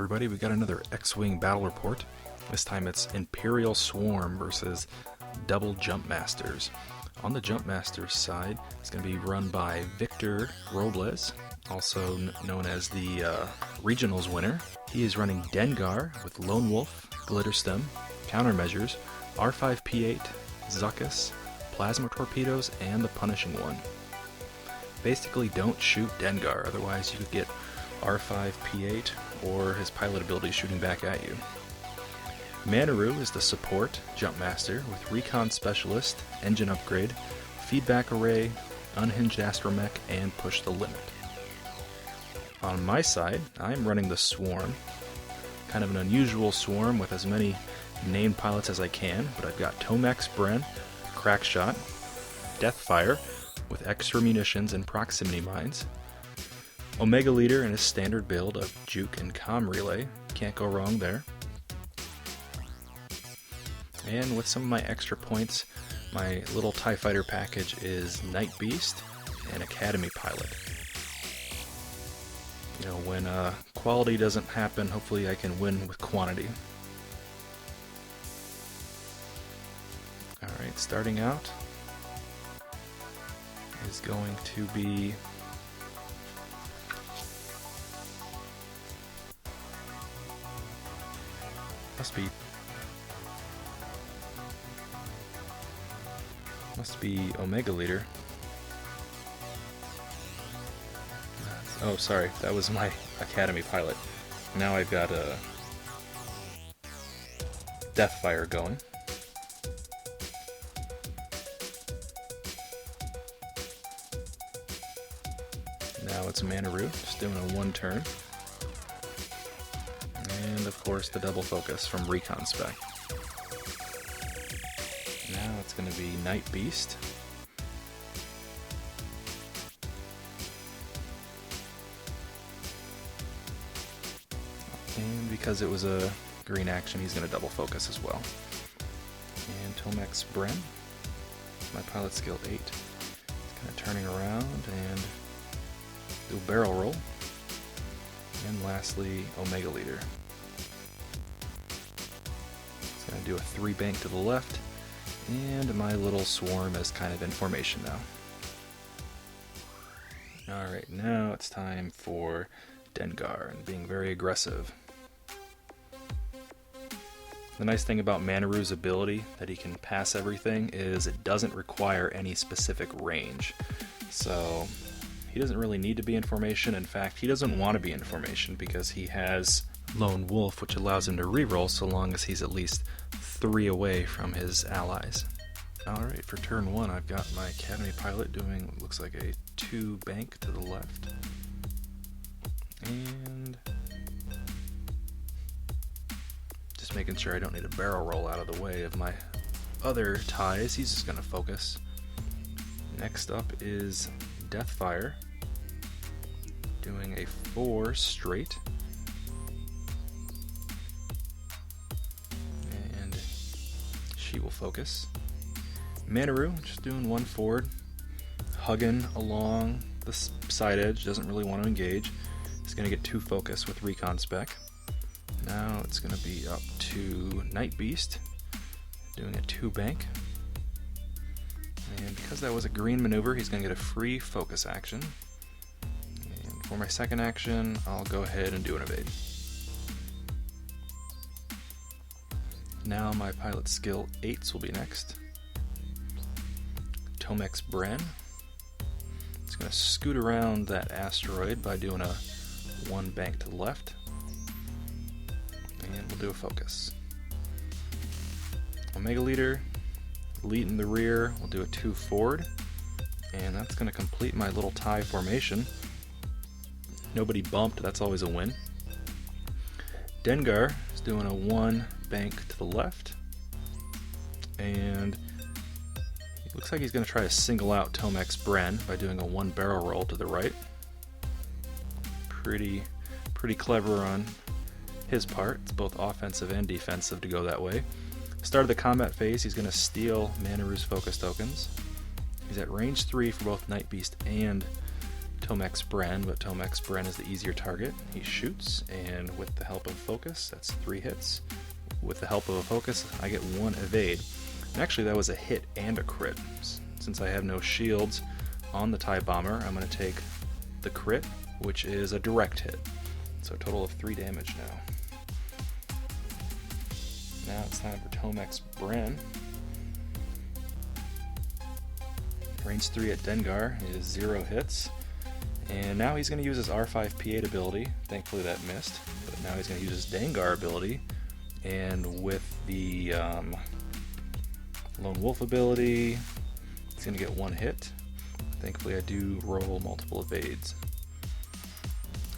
everybody, we got another X-Wing battle report. This time it's Imperial Swarm versus Double Jump Masters. On the Jump Masters side, it's going to be run by Victor Robles, also known as the Regionals winner. He is running Dengar with Lone Wolf, Glitterstem, Countermeasures, R5P8, Zuckuss, Plasma Torpedoes, and the Punishing One. Basically, don't shoot Dengar, otherwise you could get R5P8 or his pilot ability shooting back at you. Manaroo is the support Jump Master with Recon Specialist, Engine Upgrade, Feedback Array, Unhinged Astromech, and Push the Limit. On my side, I'm running the Swarm. Kind of an unusual swarm with as many named pilots as I can, but I've got Tomax Bren, Crackshot, Deathfire with extra munitions and proximity mines, Omega Leader in his standard build of Juke and Comm Relay, can't go wrong there. And with some of my extra points, my little TIE Fighter package is Night Beast and Academy Pilot. You know, when quality doesn't happen, hopefully I can win with quantity. Alright, starting out is going to be must be Omega Leader. Oh, sorry, that was my Academy Pilot. Now I've got a Deathfire going. Now it's Manaroo, just doing a one turn. And of course the double focus from Recon Spec. Now it's going to be Night Beast. And because it was a green action, he's going to double focus as well. And Tomax Bren, my pilot skill 8. He's kind of turning around and do a barrel roll. And lastly, Omega Leader. It's going to do a 3 bank to the left. And my little swarm is kind of in formation now. Alright, now it's time for Dengar and being very aggressive. The nice thing about Manaroo's ability, that he can pass everything, is it doesn't require any specific range. So he doesn't really need to be in formation. In fact, he doesn't want to be in formation because he has Lone Wolf, which allows him to reroll so long as he's at least 3 away from his allies. Alright, for turn 1 I've got my Academy Pilot doing what looks like a 2 bank to the left. And just making sure I don't need a barrel roll out of the way of my other ties. He's just going to focus. Next up is Deathfire, doing a 4 straight. And she will focus. Manaroo, just doing 1 forward, hugging along the side edge, doesn't really want to engage. He's going to get 2 focus with Recon Spec. Now it's going to be up to Night Beast, doing a 2 bank. And because that was a green maneuver, he's going to get a free focus action. And for my second action, I'll go ahead and do an evade. Now my pilot skill 8s will be next. Tomax Bren. It's going to scoot around that asteroid by doing a 1 bank to the left. And we'll do a focus. Omega Leader, lead in the rear, we'll do a 2 forward. And that's going to complete my little tie formation. Nobody bumped, that's always a win. Dengar is doing a 1 bank to the left. And it looks like he's going to try to single out Tomax Bren by doing a 1 barrel roll to the right. Pretty clever on his part. It's both offensive and defensive to go that way. Start of the combat phase, he's going to steal Manaroo's focus tokens. He's at range 3 for both Night Beast and Tomax Bren, but Tomax Bren is the easier target. He shoots, and with the help of focus, that's 3 hits. With the help of a focus, I get 1 evade. And actually, that was a hit and a crit. Since I have no shields on the TIE Bomber, I'm going to take the crit, which is a direct hit. So a total of 3 damage now. Now it's time for Tomax Bren. Range 3 at Dengar is 0 hits. And now he's going to use his R5 P8 ability. Thankfully that missed. But now he's going to use his Dengar ability. And with the Lone Wolf ability, he's going to get 1 hit. Thankfully I do roll multiple evades.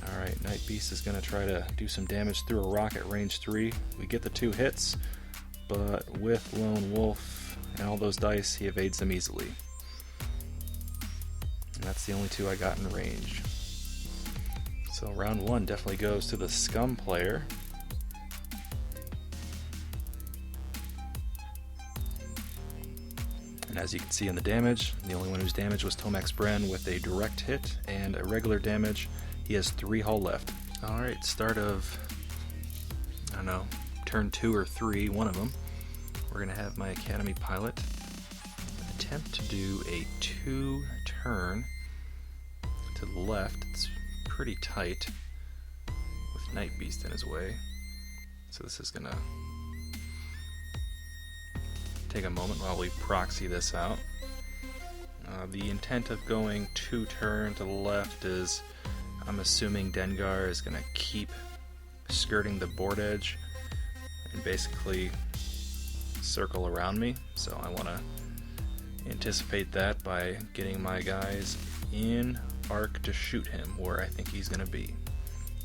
Alright, Night Beast is going to try to do some damage through a rock at range 3. We get the 2 hits, but with Lone Wolf and all those dice, he evades them easily. And that's the only 2 I got in range. So round 1 definitely goes to the Scum player. And as you can see in the damage, the only one who's damaged was Tomax Bren with a direct hit and a regular damage. He has 3 hull left. Alright, start of, I don't know, turn 2 or 3, one of them. We're going to have my Academy pilot attempt to do a 2-turn to the left. It's pretty tight with Night Beast in his way. So this is going to take a moment while we proxy this out. The intent of going 2-turn to the left is, I'm assuming Dengar is going to keep skirting the board edge and basically circle around me. So I want to anticipate that by getting my guys in arc to shoot him where I think he's going to be.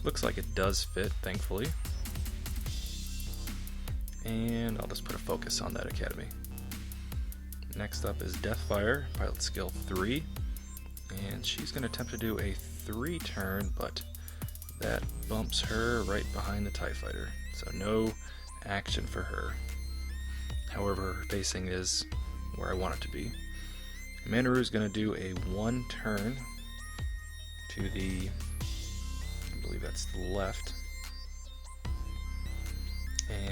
Looks like it does fit, thankfully. And I'll just put a focus on that Academy. Next up is Deathfire, pilot skill 3, and she's going to attempt to do a 3-turn, but that bumps her right behind the TIE Fighter, so no action for her. However, her facing is where I want it to be. Manaroo is going to do a 1-turn to the, I believe that's the left.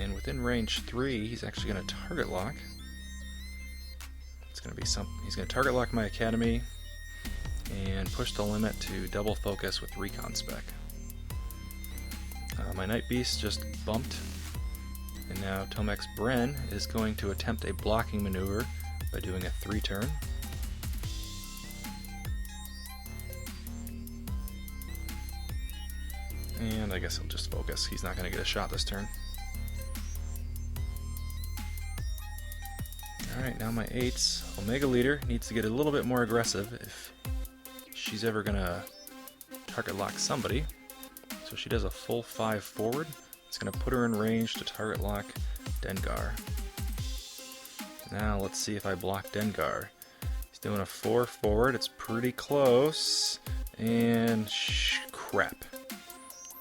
And within range 3, he's actually going to target lock. It's going to be he's going to target lock my Academy and push the limit to double focus with recon spec. My Night Beast just bumped, and now Tomax Bren is going to attempt a blocking maneuver by doing a 3-turn. And I guess he'll just focus. He's not going to get a shot this turn. Alright, now my 8's Omega Leader needs to get a little bit more aggressive if she's ever going to target lock somebody. So she does a full 5 forward. It's going to put her in range to target lock Dengar. Now let's see if I block Dengar. He's doing a 4 forward. It's pretty close. And crap.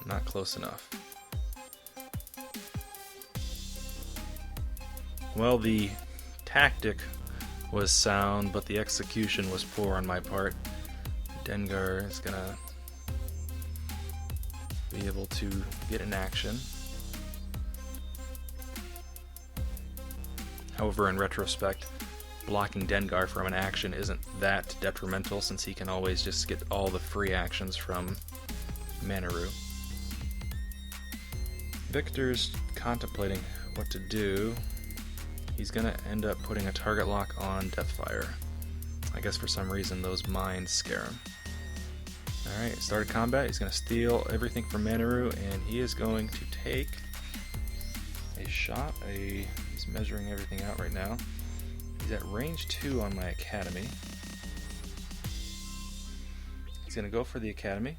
Not close enough. Well, the tactic was sound, but the execution was poor on my part. Dengar is gonna be able to get an action. However, in retrospect, blocking Dengar from an action isn't that detrimental, since he can always just get all the free actions from Manaroo. Victor's contemplating what to do. He's going to end up putting a target lock on Deathfire. I guess for some reason those mines scare him. Alright, started combat. He's going to steal everything from Manaroo, and he is going to take a shot. He's measuring everything out right now. He's at range 2 on my Academy. He's going to go for the Academy.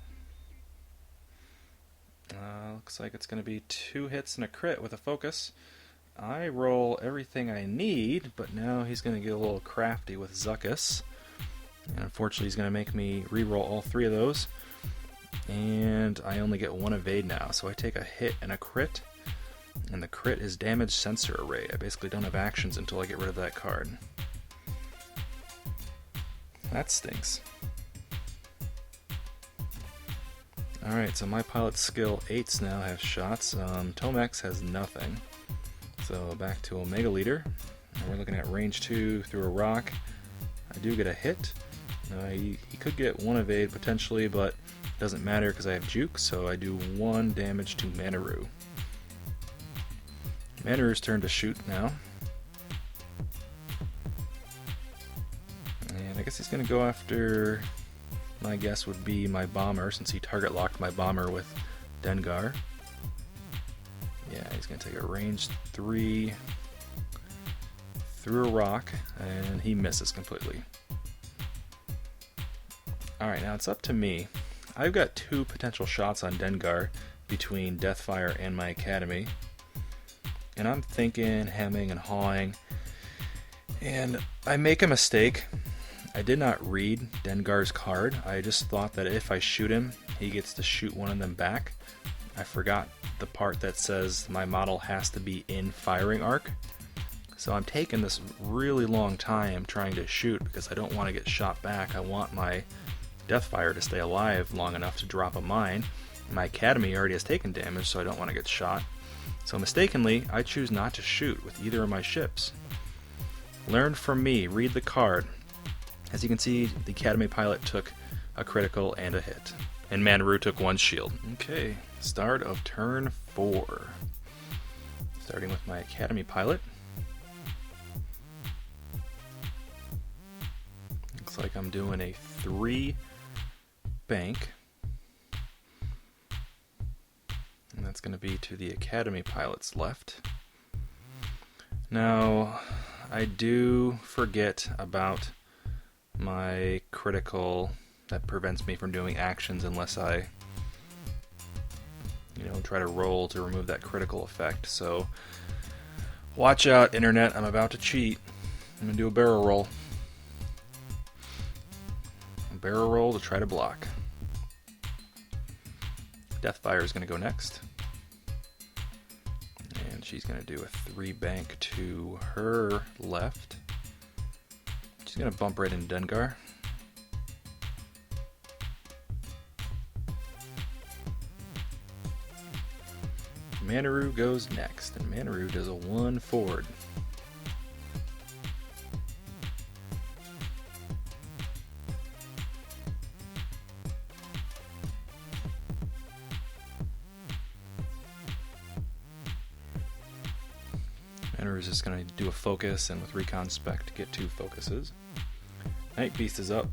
Looks like it's going to be 2 hits and a crit with a focus. I roll everything I need, but now he's going to get a little crafty with Zuckuss. And unfortunately, he's going to make me re-roll all 3 of those. And I only get 1 evade now, so I take a hit and a crit. And the crit is Damage Sensor Array. I basically don't have actions until I get rid of that card. That stinks. Alright, so my pilot skill 8s now have shots. Tomax has nothing. So back to Omega Leader. And we're looking at range 2 through a rock. I do get a hit. He could get 1 evade potentially, but it doesn't matter because I have juke, so I do 1 damage to Manaroo. Manaroo's turn to shoot now. And I guess he's going to go after, my guess would be my bomber, since he target locked my bomber with Dengar. Yeah, he's going to take a range 3 through a rock, and he misses completely. Alright, now it's up to me. I've got 2 potential shots on Dengar between Deathfire and my academy. And I'm thinking, hemming, and hawing. And I make a mistake. I did not read Dengar's card. I just thought that if I shoot him, he gets to shoot one of them back. I forgot the part that says my model has to be in firing arc. So I'm taking this really long time trying to shoot because I don't want to get shot back. I want my Deathfire to stay alive long enough to drop a mine. My academy already has taken damage, so I don't want to get shot. So mistakenly, I choose not to shoot with either of my ships. Learn from me, read the card. As you can see, the academy pilot took a critical and a hit. And Manaroo took 1 shield. Okay, start of turn 4. Starting with my academy pilot. Looks like I'm doing a 3 bank. And that's going to be to the academy pilot's left. Now, I do forget about my critical that prevents me from doing actions unless I, try to roll to remove that critical effect. So, watch out, internet. I'm about to cheat. I'm going to do a barrel roll. A barrel roll to try to block. Deathfire is going to go next. And she's going to do a 3 bank to her left. She's going to bump right into Dengar. Manaroo goes next, and Manaroo does a 1 forward. Manaroo's just going to do a focus, and with Recon Spec to get 2 focuses. Night Beast is up.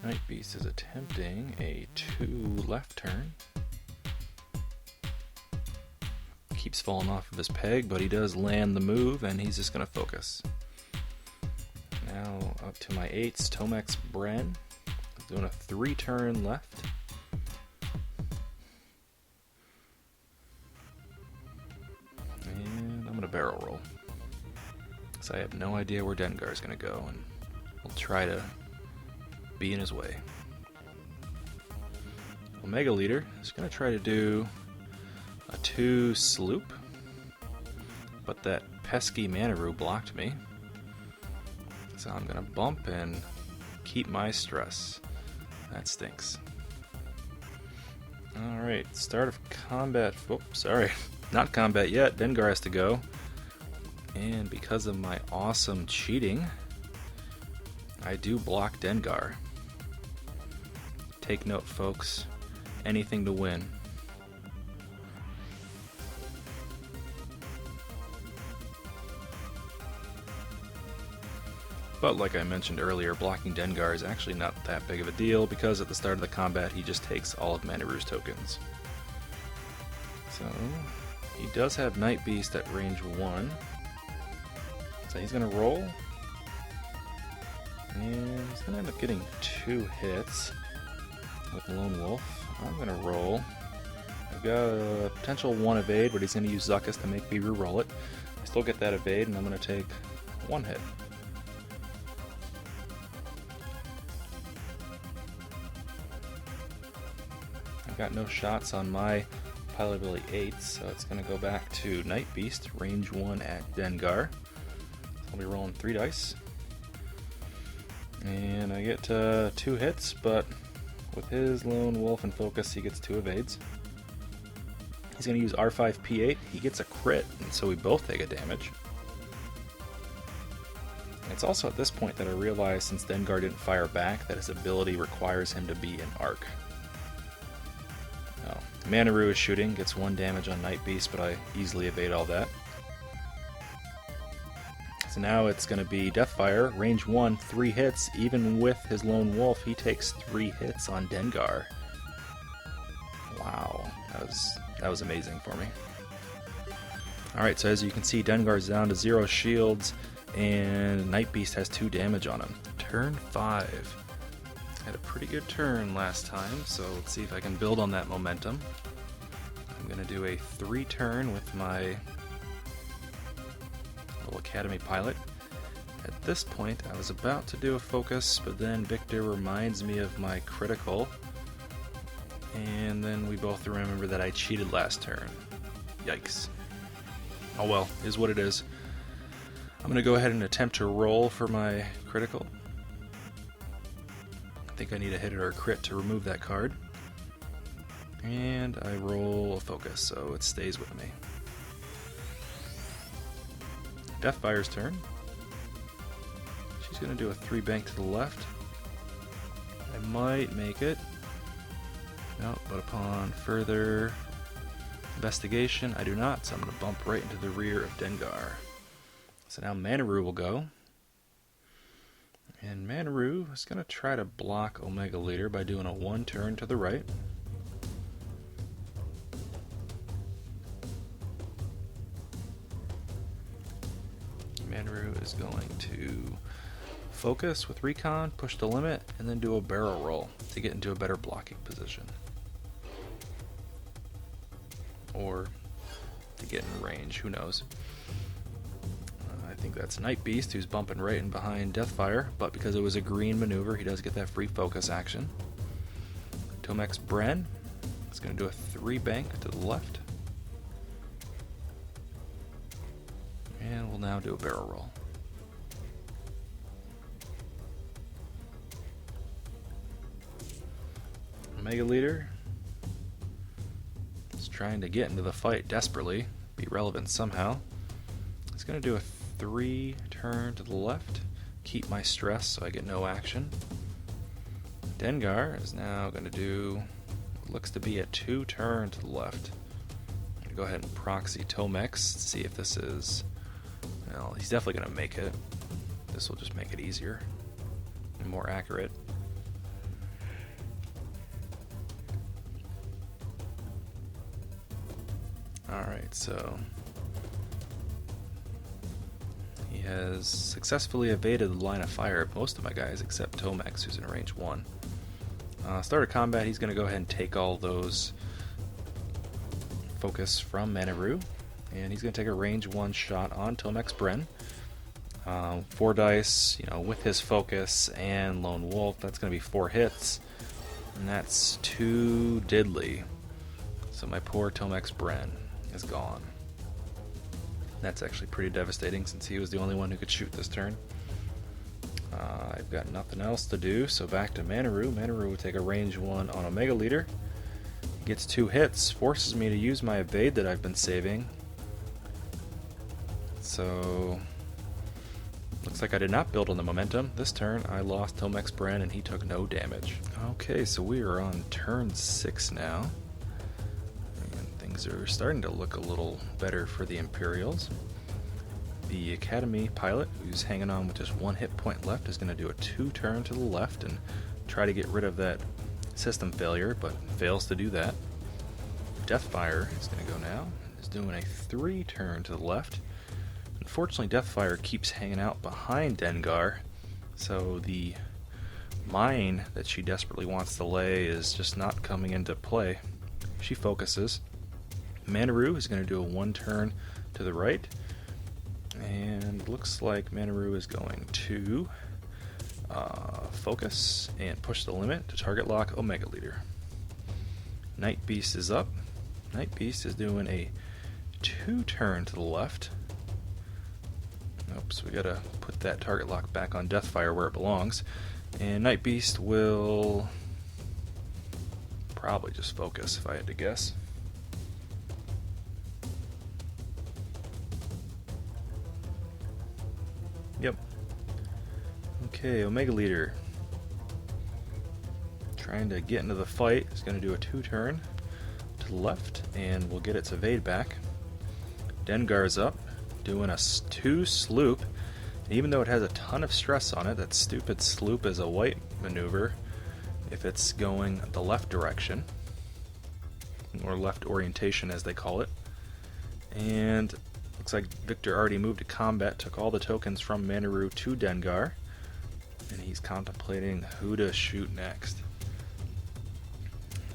Night Beast is attempting a 2 left turn. Keeps falling off of his peg, but he does land the move, and he's just going to focus. Now up to my 8s, Tomax Bren. Doing a 3 turn left. And I'm going to barrel roll. So I have no idea where Dengar is going to go, and we'll try to be in his way. Omega Leader is going to try to do a 2 sloop, but that pesky Manaroo blocked me. So I'm going to bump and keep my stress. That stinks. Alright, start of combat. Oh, sorry. Not combat yet. Dengar has to go. And because of my awesome cheating, I do block Dengar. Take note, folks. Anything to win. But like I mentioned earlier, blocking Dengar is actually not that big of a deal because at the start of the combat he just takes all of Manaroo's tokens. So he does have Night Beast at range 1. So he's going to roll. And he's going to end up getting 2 hits with Lone Wolf. I'm going to roll. I've got a potential 1 evade, but he's going to use Zuckuss to make me reroll it. I still get that evade, and I'm going to take 1 hit. Got no shots on my pilot ability 8, so it's going to go back to Night Beast, range 1 at Dengar. I'll be rolling 3 dice. And I get 2 hits, but With his Lone Wolf and Focus, he gets 2 evades. He's going to use R5P8. He gets a crit, and so we both take a damage. And it's also at this point that I realize, since Dengar didn't fire back, that his ability requires him to be in arc. Oh, Manaroo is shooting, gets 1 damage on Night Beast, but I easily evade all that. So now it's going to be Deathfire, range 1, 3 hits. Even with his Lone Wolf, he takes 3 hits on Dengar. Wow, that was amazing for me. Alright, so as you can see, Dengar's down to 0 shields, and Night Beast has 2 damage on him. Turn 5. Had a pretty good turn last time, so let's see if I can build on that momentum. I'm going to do a 3 turn with my little Academy Pilot. At this point, I was about to do a focus, but then Victor reminds me of my critical, and then we both remember that I cheated last turn. Yikes. Oh well, is what it is. I'm going to go ahead and attempt to roll for my critical. I think I need a hit or a crit to remove that card. And I roll a focus, so it stays with me. Deathfire's turn. She's going to do a 3 bank to the left. I might make it. No, but upon further investigation, I do not, so I'm going to bump right into the rear of Dengar. So now Manaroo will go. And Manaroo is going to try to block Omega Leader by doing a 1 turn to the right. Manaroo is going to focus with Recon, push the limit, and then do a barrel roll to get into a better blocking position. Or to get in range, who knows. I think that's Night Beast, who's bumping right in behind Deathfire, but because it was a green maneuver, he does get that free focus action. Tomax Bren is going to do a 3 bank to the left. And we'll now do a barrel roll. Omega Leader is trying to get into the fight desperately, be relevant somehow. He's going to do a 3 turn to the left, keep my stress so I get no action. Dengar is now going to do what looks to be a 2 turn to the left. I'm going to go ahead and proxy Tomax to see if this is... Well, he's definitely going to make it. This will just make it easier and more accurate. Alright, so he has successfully evaded the line of fire of most of my guys except Tomax, who's in range 1. Start of combat, he's going to go ahead and take all those focus from Manaroo, and he's going to take a range 1 shot on Tomax Bren. 4 dice, with his focus and Lone Wolf, that's going to be 4 hits, and that's 2 diddly. So my poor Tomax Bren is gone. That's actually pretty devastating since he was the only one who could shoot this turn. I've got nothing else to do, so back to Manaroo. Manaroo will take a range 1 on Omega Leader. Gets 2 hits, forces me to use my evade that I've been saving. So looks like I did not build on the momentum. This turn I lost Tomax Bren and he took no damage. Okay, so we are on turn 6 now. And things are starting to look a little better for the Imperials. The Academy Pilot, who's hanging on with just 1 hit point left, is going to do a 2 turn to the left and try to get rid of that system failure, but fails to do that. Deathfire is going to go now. Is doing a 3 turn to the left. Unfortunately, Deathfire keeps hanging out behind Dengar, so the mine that she desperately wants to lay is just not coming into play. She focuses. Manaroo is going to do a 1 turn to the right, and looks like Manaroo is going to focus and push the limit to target lock Omega Leader. Night Beast is up. Night Beast is doing a 2 turn to the left. Oops, we gotta put that target lock back on Deathfire where it belongs. And Night Beast will probably just focus if I had to guess. Yep. Okay, Omega Leader. Trying to get into the fight. It's going to do a 2-turn to the left, and we'll get its evade back. Dengar's up, doing a 2 sloop. And even though it has a ton of stress on it, that stupid sloop is a white maneuver if it's going the left direction, or left orientation as they call it. And looks like Victor already moved to combat, took all the tokens from Manaroo to Dengar, and he's contemplating who to shoot next.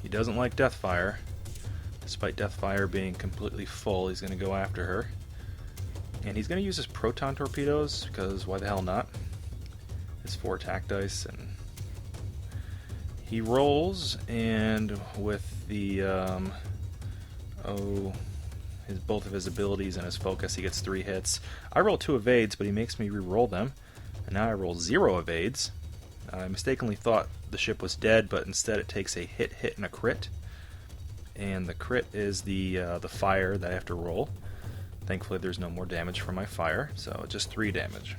He doesn't like Deathfire. Despite Deathfire being completely full, he's going to go after her. And he's going to use his proton torpedoes, because why the hell not? His 4 attack dice, and he rolls, and with the both of his abilities and his focus, he gets 3 hits. I roll 2 evades, but he makes me re-roll them, and now I roll 0 evades. I mistakenly thought the ship was dead, but instead it takes a hit, and a crit. And the crit is the fire that I have to roll. Thankfully there's no more damage from my fire, so just 3 damage.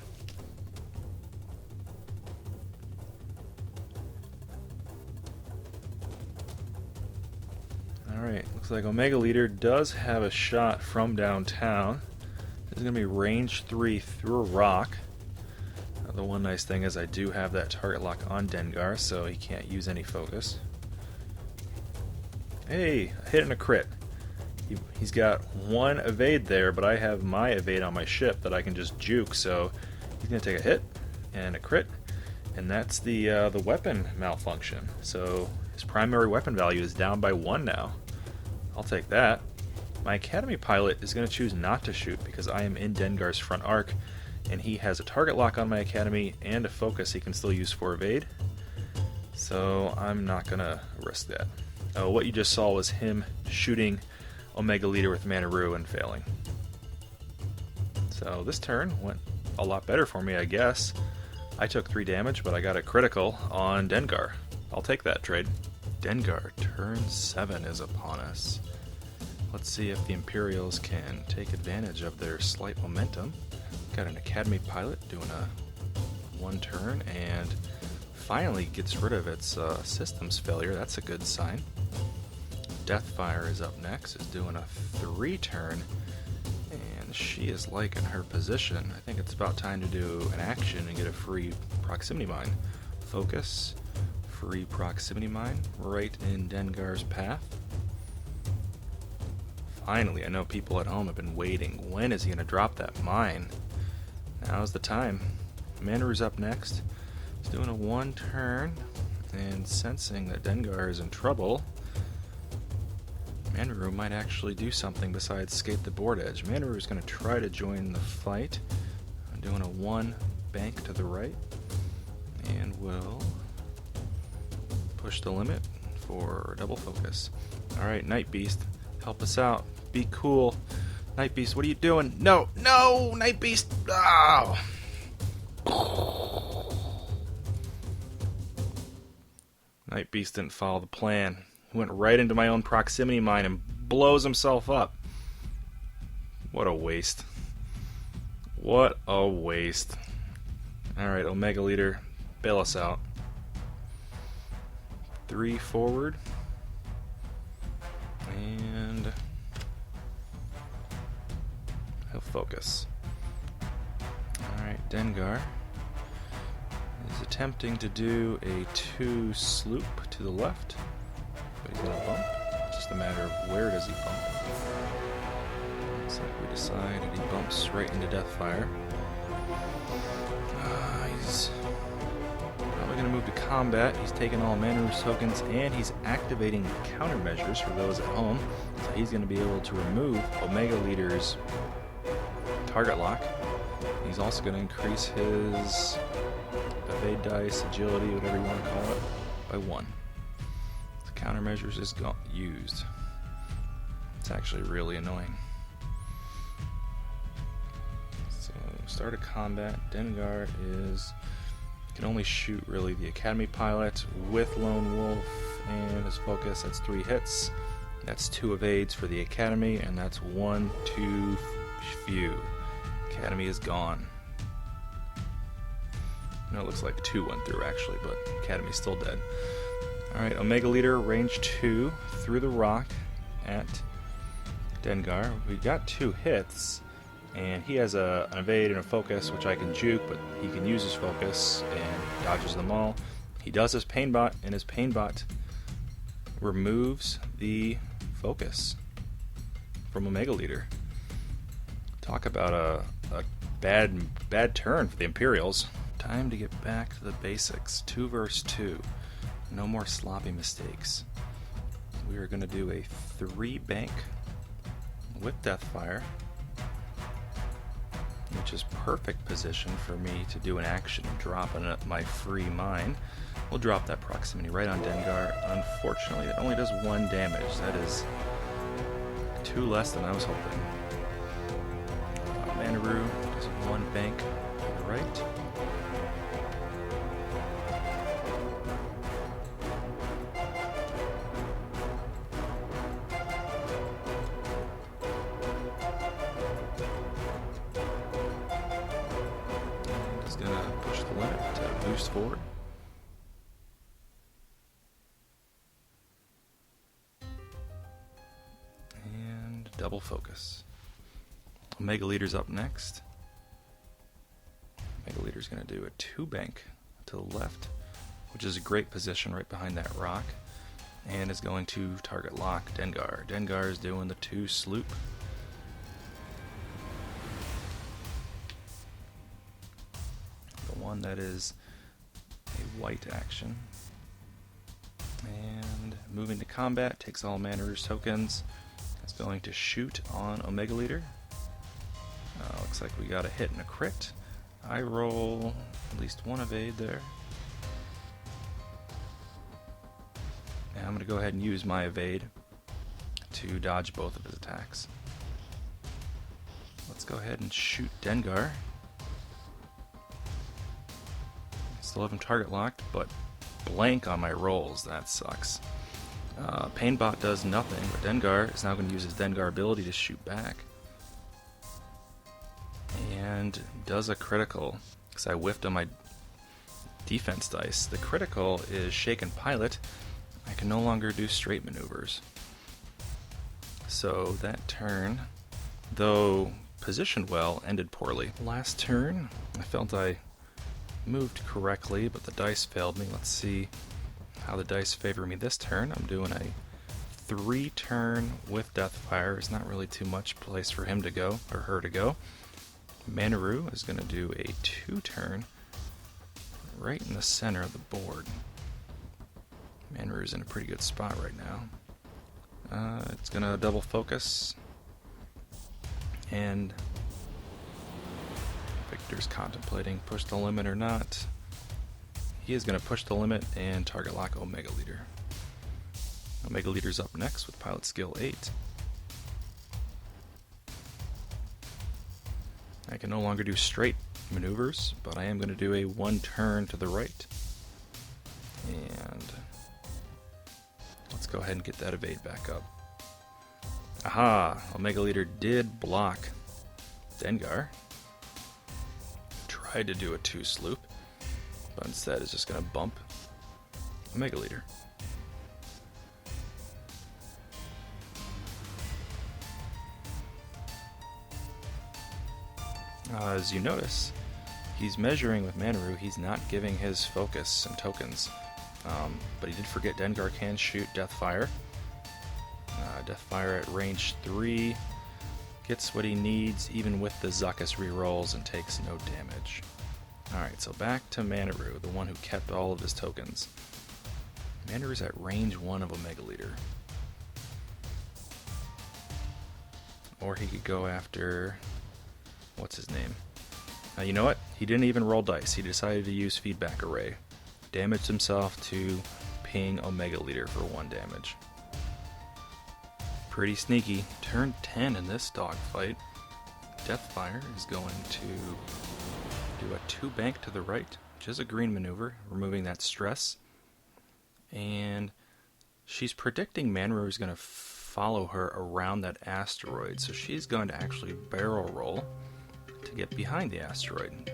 Alright, looks like Omega Leader does have a shot from downtown. It's going to be range 3 through a rock. The one nice thing is I do have that target lock on Dengar, so he can't use any focus. Hey, a hit and a crit. He's got 1 evade there, but I have my evade on my ship that I can just juke, so he's going to take a hit and a crit, and that's the weapon malfunction. So his primary weapon value is down by 1 now. I'll take that. My Academy pilot is going to choose not to shoot because I am in Dengar's front arc, and he has a target lock on my Academy and a focus he can still use for evade. So I'm not going to risk that. Oh, what you just saw was him shooting Omega Leader with Manaroo and failing. So this turn went a lot better for me, I guess. I took 3 damage, but I got a critical on Dengar. I'll take that trade. Dengar, turn 7 is upon us. Let's see if the Imperials can take advantage of their slight momentum. Got an Academy pilot doing a 1 turn and finally gets rid of its systems failure. That's a good sign. Deathfire is up next, is doing a 3 turn, and she is liking her position. I think it's about time to do an action and get a free proximity mine. Focus, free proximity mine, right in Dengar's path. Finally, I know people at home have been waiting. When is he going to drop that mine? Now's the time. Manaroo's up next. He's doing a 1 turn, and sensing that Dengar is in trouble, Manaroo might actually do something besides skate the board edge. Manaroo is going to try to join the fight. I'm doing a 1 bank to the right, and will push the limit for double focus. Alright, Night Beast, help us out. Be cool. Night Beast, what are you doing? No! No! Night Beast! Oh! Night Beast didn't follow the plan. He went right into my own proximity mine and blows himself up. What a waste. What a waste. Alright, Omega Leader, bail us out. 3 forward. And he'll focus. Alright, Dengar is attempting to do a 2 sloop to the left, but he's going to bump. It's just a matter of where does he bump. Looks like we decided he bumps right into Deathfire. He's probably going to move to combat. He's taking all Manaroo's tokens, and he's activating countermeasures for those at home. So he's going to be able to remove Omega Leader's target lock. He's also going to increase his evade dice, agility, whatever you want to call it, by 1. The countermeasures is used. It's actually really annoying. So, start of combat. Dengar is Can only shoot really the Academy pilot with Lone Wolf and his focus. That's 3 hits. That's 2 evades for the Academy, and that's 1 too few. Academy is gone. No, it looks like 2 went through actually, but Academy's still dead. Alright, Omega Leader, range 2, through the rock at Dengar. We got 2 hits, and he has an evade and a focus, which I can juke, but he can use his focus and dodges them all. He does his pain bot, and his pain bot removes the focus from Omega Leader. Talk about a bad turn for the Imperials. Time to get back to the basics. 2 versus 2. No more sloppy mistakes. We are going to do a 3 bank with Deathfire, which is perfect position for me to do an action dropping my free mine. We'll drop that proximity right on Dengar. Unfortunately, it only does 1 damage. That is 2 less than I was hoping. Manaroo does 1 bank to the right. And is going to push the limit to boost forward. Double focus. Omega Leader's up next. Omega Leader's going to do a 2 bank to the left, which is a great position right behind that rock, and is going to target lock Dengar. Dengar is doing the 2 sloop. The one that is a white action. And moving to combat, takes all Manaroo's tokens. It's going to shoot on Omega Leader. Looks like we got a hit and a crit. I roll at least 1 evade there. And I'm going to go ahead and use my evade to dodge both of his attacks. Let's go ahead and shoot Dengar. Still have him target locked, but blank on my rolls. That sucks. Painbot does nothing, but Dengar is now going to use his Dengar ability to shoot back. And does a critical, because I whiffed on my defense dice. The critical is Shaken Pilot. I can no longer do straight maneuvers. So that turn, though positioned well, ended poorly. Last turn, I felt I moved correctly, but the dice failed me. Let's see how the dice favor me this turn. I'm doing a 3 turn with Deathfire. There's not really too much place for him to go, or her to go. Manaroo is going to do a 2 turn right in the center of the board. Manaroo's in a pretty good spot right now. It's going to double focus, and Victor's contemplating push the limit or not. He is going to push the limit and target lock Omega Leader. Omega Leader's up next with pilot skill 8. I can no longer do straight maneuvers, but I am going to do a 1 turn to the right. And let's go ahead and get that evade back up. Aha! Omega Leader did block Dengar. Tried to do a 2 sloop, but instead is just going to bump Omega Leader. As you notice, he's measuring with Manaroo. He's not giving his focus and tokens, but he did forget Dengar can shoot Deathfire. Deathfire at range 3 gets what he needs even with the Zuckuss rerolls and takes no damage. Alright, so back to Manaroo, the one who kept all of his tokens. Manaroo's at range 1 of Omega Leader. Or he could go after... what's his name? You know what? He didn't even roll dice. He decided to use Feedback Array. Damaged himself to ping Omega Leader for 1 damage. Pretty sneaky. Turn 10 in this dogfight. Deathfire is going to do a 2 bank to the right. which is a green maneuver, removing that stress. And she's predicting Manaroo is going to follow her around that asteroid, so she's going to actually barrel roll to get behind the asteroid.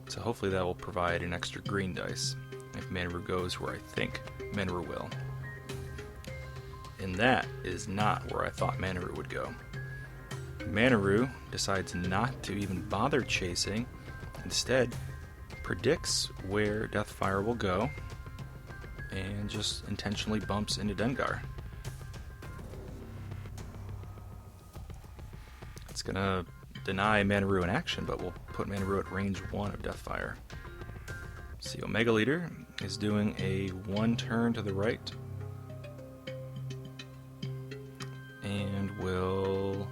So hopefully that will provide an extra green dice if Manaroo goes where I think Manaroo will. And that is not where I thought Manaroo would go. Manaroo decides not to even bother chasing, instead predicts where Deathfire will go, and just intentionally bumps into Dengar. It's gonna deny Manaroo an action, but we'll put Manaroo at range 1 of Deathfire. See, Omega Leader is doing a 1 turn to the right, and will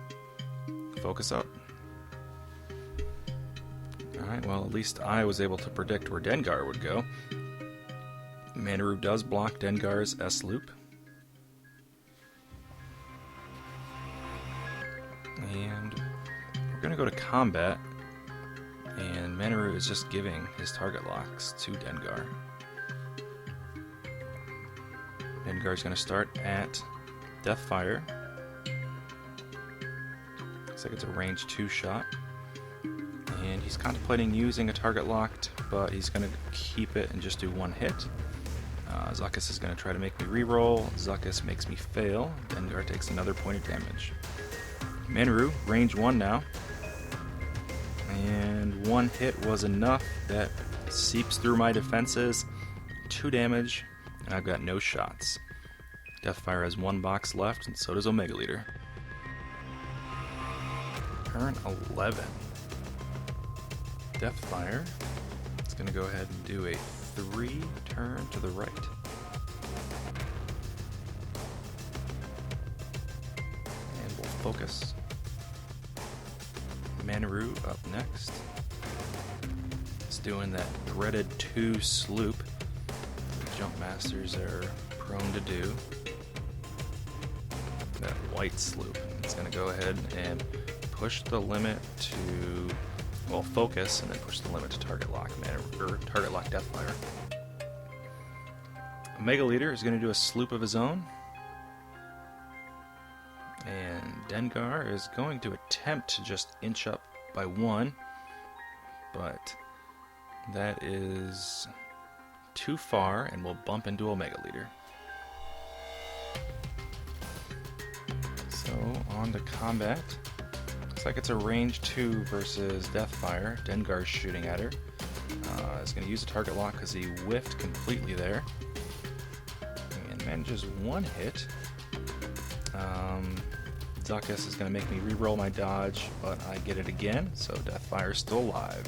focus up. Alright, well, at least I was able to predict where Dengar would go. Manaroo does block Dengar's S-loop. And we're going to go to combat, and Manaroo is just giving his target locks to Dengar. Dengar's going to start at Deathfire. Looks like it's a range 2 shot. And he's contemplating using a target locked, but he's going to keep it and just do 1 hit. Zuckuss is going to try to make me reroll. Zuckuss makes me fail. Dengar takes another point of damage. Manaroo, range 1 now. And 1 hit was enough. That seeps through my defenses. 2 damage, and I've got no shots. Deathfire has 1 box left, and so does Omega Leader. Turn 11. Deathfire is going to go ahead and do a 3 turn to the right. And we'll focus. Manaroo up next. It's doing that dreaded 2 sloop the Jump Masters are prone to do. That white sloop. It's going to go ahead and push the limit to, well, focus, and then push the limit to target lock target lock Deathfire. Omega Leader is going to do a sloop of his own, and Dengar is going to attempt to just inch up by 1, but that is too far and will bump into Omega Leader. So on to combat. Looks like it's a range 2 versus Deathfire. Dengar's shooting at her. Is going to use a target lock because he whiffed completely there. And manages 1 hit. Zuckuss is going to make me re-roll my dodge, but I get it again, so Deathfire's still alive.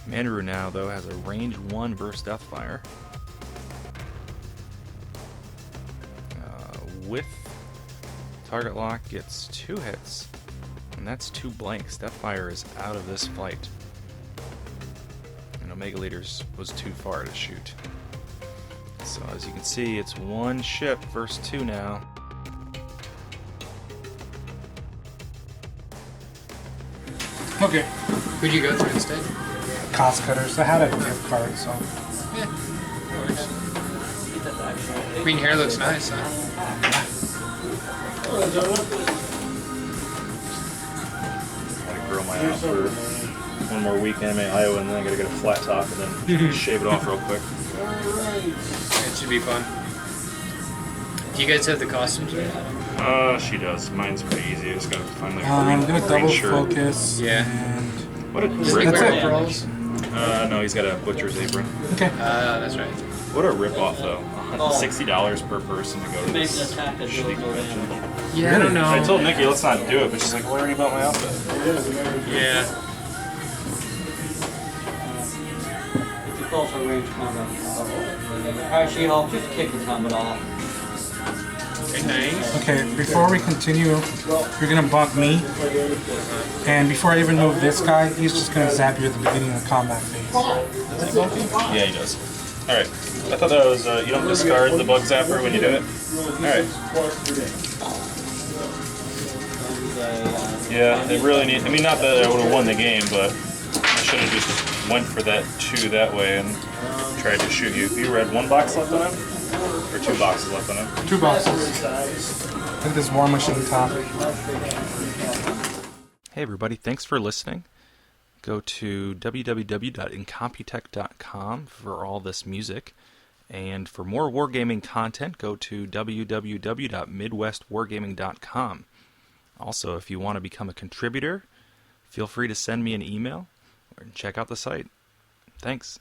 Manaroo now, though, has a range 1 versus Deathfire. With target lock gets 2 hits. And that's 2 blanks. Deathfire is out of this fight. And Omega Leader's was too far to shoot. So as you can see, it's 1 ship versus 2 now. Okay. Who'd you go through instead? Cost cutters. I had a gift card, so. Yeah. Green hair looks nice, huh? Grow my out for 1 more week, anime Iowa, and then I gotta get a flat top and then shave it off real quick. It should be fun. Do you guys have the costumes yet? She does. Mine's pretty easy. I just gotta find like I'm gonna green double shirt. focus. Yeah. And What a Does Nick rip wear it. overalls? No, he's got a butcher's apron. okay. That's right. What a rip-off, though. $60 per person to go to this shitty convention. Yeah, I don't know. I told Nikki, let's not do it, but she's like, worry about my outfit. Yeah. It's a closer range combat. Actually, I'll just kick his helmet off. Okay, nice. Okay, before we continue, you're gonna bump me. And before I even move this guy, he's just gonna zap you at the beginning of the combat phase. Does he bump you? Yeah, he does. Alright. I thought that was, you don't discard the bug zapper when you do it? Alright. Yeah, it really needs, I mean, not that I would have won the game, but I should should have just went for that 2 that way and tried to shoot you. You had 1 box left on him? Or 2 boxes left on him? 2 boxes. I think there's War Machine top. Hey everybody, thanks for listening. Go to www.incomputech.com for all this music. And for more wargaming content, go to www.midwestwargaming.com. Also, if you want to become a contributor, feel free to send me an email or check out the site. Thanks.